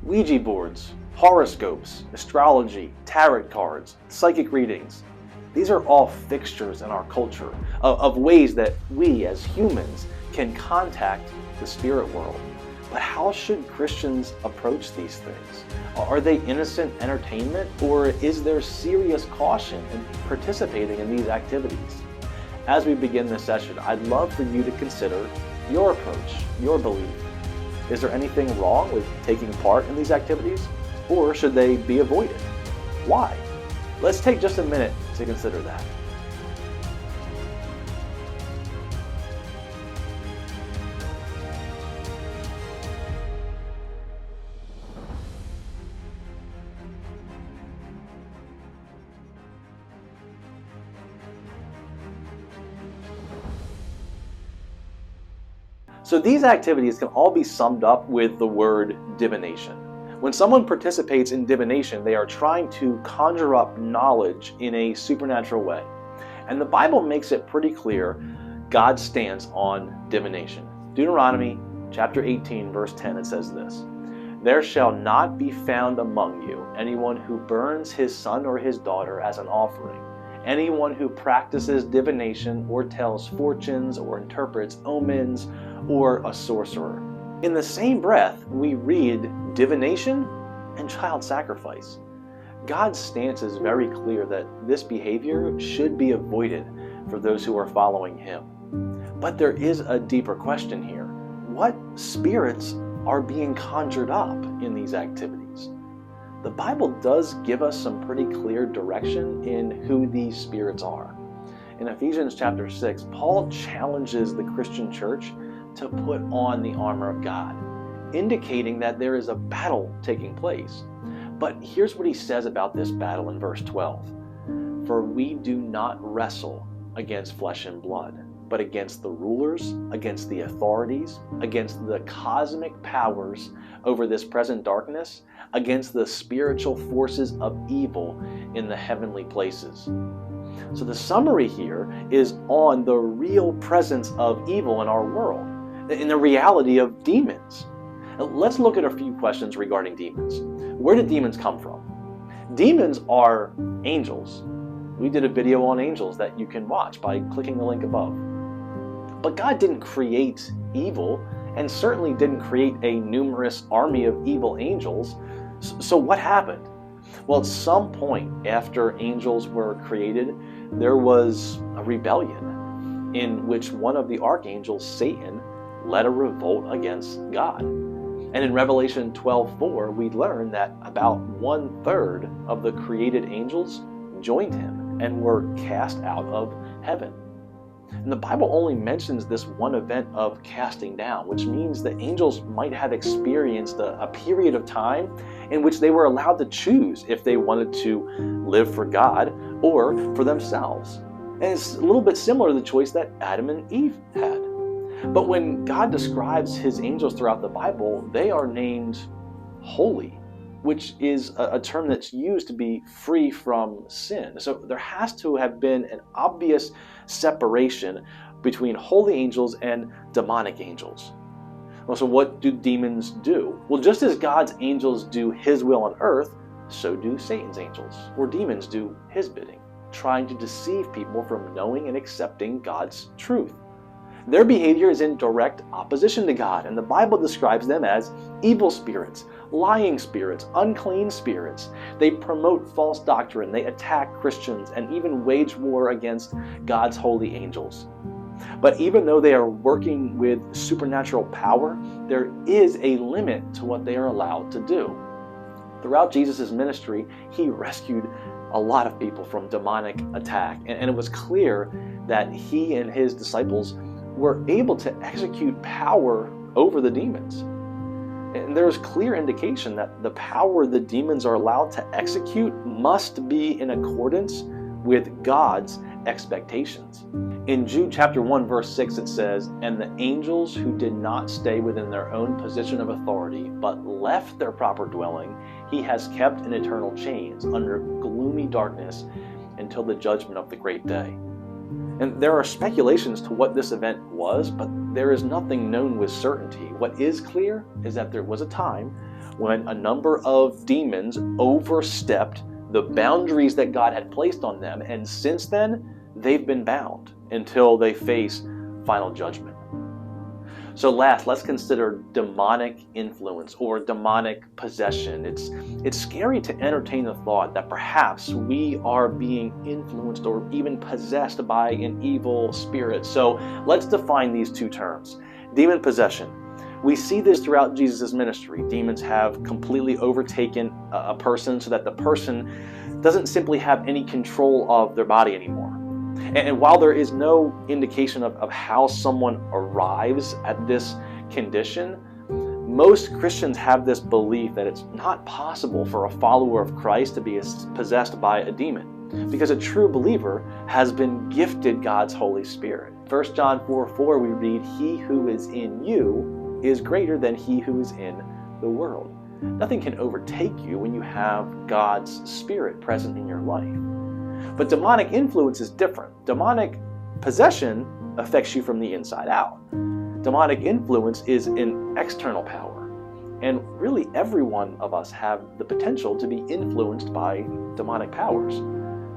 Ouija boards, horoscopes, astrology, tarot cards, psychic readings. These are all fixtures in our culture of ways that we as humans can contact the spirit world. But how should Christians approach these things? Are they innocent entertainment, or is there serious caution in participating in these activities? As we begin this session, I'd love for you to consider your approach, your belief. Is there anything wrong with taking part in these activities, or should they be avoided? Why? Let's take just a minute to consider that. So these activities can all be summed up with the word divination. When someone participates in divination, they are trying to conjure up knowledge in a supernatural way. And the Bible makes it pretty clear God's stance on divination. Deuteronomy chapter 18, verse 10, it says this: "There shall not be found among you anyone who burns his son or his daughter as an offering, anyone who practices divination or tells fortunes or interprets omens, or a sorcerer." In the same breath, we read divination and child sacrifice. God's stance is very clear that this behavior should be avoided for those who are following Him. But there is a deeper question here. What spirits are being conjured up in these activities? The Bible does give us some pretty clear direction in who these spirits are. In Ephesians chapter 6, Paul challenges the Christian church to put on the armor of God, indicating that there is a battle taking place. But here's what he says about this battle in verse 12. "For we do not wrestle against flesh and blood, but against the rulers, against the authorities, against the cosmic powers over this present darkness, against the spiritual forces of evil in the heavenly places." So the summary here is on the real presence of evil in our world, in the reality of demons. Now, let's look at a few questions regarding demons. Where did demons come from? Demons are angels. We did a video on angels that you can watch by clicking the link above. But God didn't create evil, and certainly didn't create a numerous army of evil angels. So what happened? Well, at some point after angels were created, there was a rebellion in which one of the archangels, Satan, led a revolt against God. And in Revelation 12:4, we learn that about 1/3 of the created angels joined him and were cast out of heaven. And the Bible only mentions this one event of casting down, which means that angels might have experienced a period of time in which they were allowed to choose if they wanted to live for God or for themselves. And it's a little bit similar to the choice that Adam and Eve had. But when God describes His angels throughout the Bible, they are named holy, which is a term that's used to be free from sin. So there has to have been an obvious separation between holy angels and demonic angels. Well, so what do demons do? Well, just as God's angels do His will on earth, so do Satan's angels, or demons do his bidding, trying to deceive people from knowing and accepting God's truth. Their behavior is in direct opposition to God, and the Bible describes them as evil spirits, lying spirits, unclean spirits. They promote false doctrine, they attack Christians, and even wage war against God's holy angels. But even though they are working with supernatural power, there is a limit to what they are allowed to do. Throughout Jesus' ministry, He rescued a lot of people from demonic attack, and it was clear that He and His disciples were able to execute power over the demons. And there's clear indication that the power the demons are allowed to execute must be in accordance with God's expectations. In Jude chapter 1 verse 6 it says, "And the angels who did not stay within their own position of authority, but left their proper dwelling, He has kept in eternal chains under gloomy darkness until the judgment of the great day." And there are speculations to what this event was, but there is nothing known with certainty. What is clear is that there was a time when a number of demons overstepped the boundaries that God had placed on them, and since then, they've been bound until they face final judgment. So last, let's consider demonic influence or demonic possession. It's scary to entertain the thought that perhaps we are being influenced or even possessed by an evil spirit. So let's define these two terms. Demon possession. We see this throughout Jesus' ministry. Demons have completely overtaken a person so that the person doesn't simply have any control of their body anymore. And while there is no indication of how someone arrives at this condition, most Christians have this belief that it's not possible for a follower of Christ to be possessed by a demon, because a true believer has been gifted God's Holy Spirit. 1 John 4:4 we read, "He who is in you is greater than he who is in the world." Nothing can overtake you when you have God's Spirit present in your life. But demonic influence is different. Demonic possession affects you from the inside out. Demonic influence is an external power. And really every one of us have the potential to be influenced by demonic powers.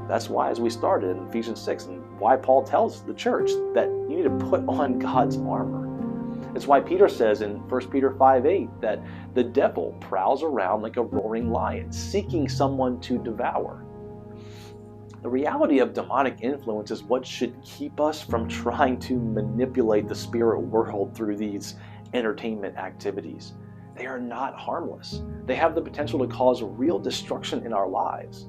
That's why, as we started in Ephesians 6, and why Paul tells the church that you need to put on God's armor. It's why Peter says in 1 Peter 5:8 that the devil prowls around like a roaring lion, seeking someone to devour. The reality of demonic influence is what should keep us from trying to manipulate the spirit world through these entertainment activities. They are not harmless. They have the potential to cause real destruction in our lives.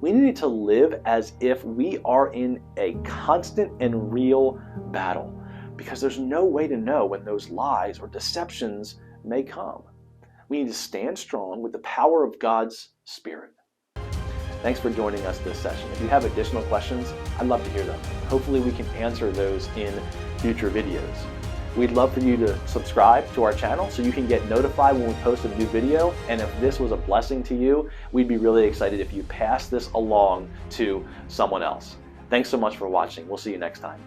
We need to live as if we are in a constant and real battle, because there's no way to know when those lies or deceptions may come. We need to stand strong with the power of God's Spirit. Thanks for joining us this session. If you have additional questions, I'd love to hear them. Hopefully we can answer those in future videos. We'd love for you to subscribe to our channel so you can get notified when we post a new video. And if this was a blessing to you, we'd be really excited if you pass this along to someone else. Thanks so much for watching. We'll see you next time.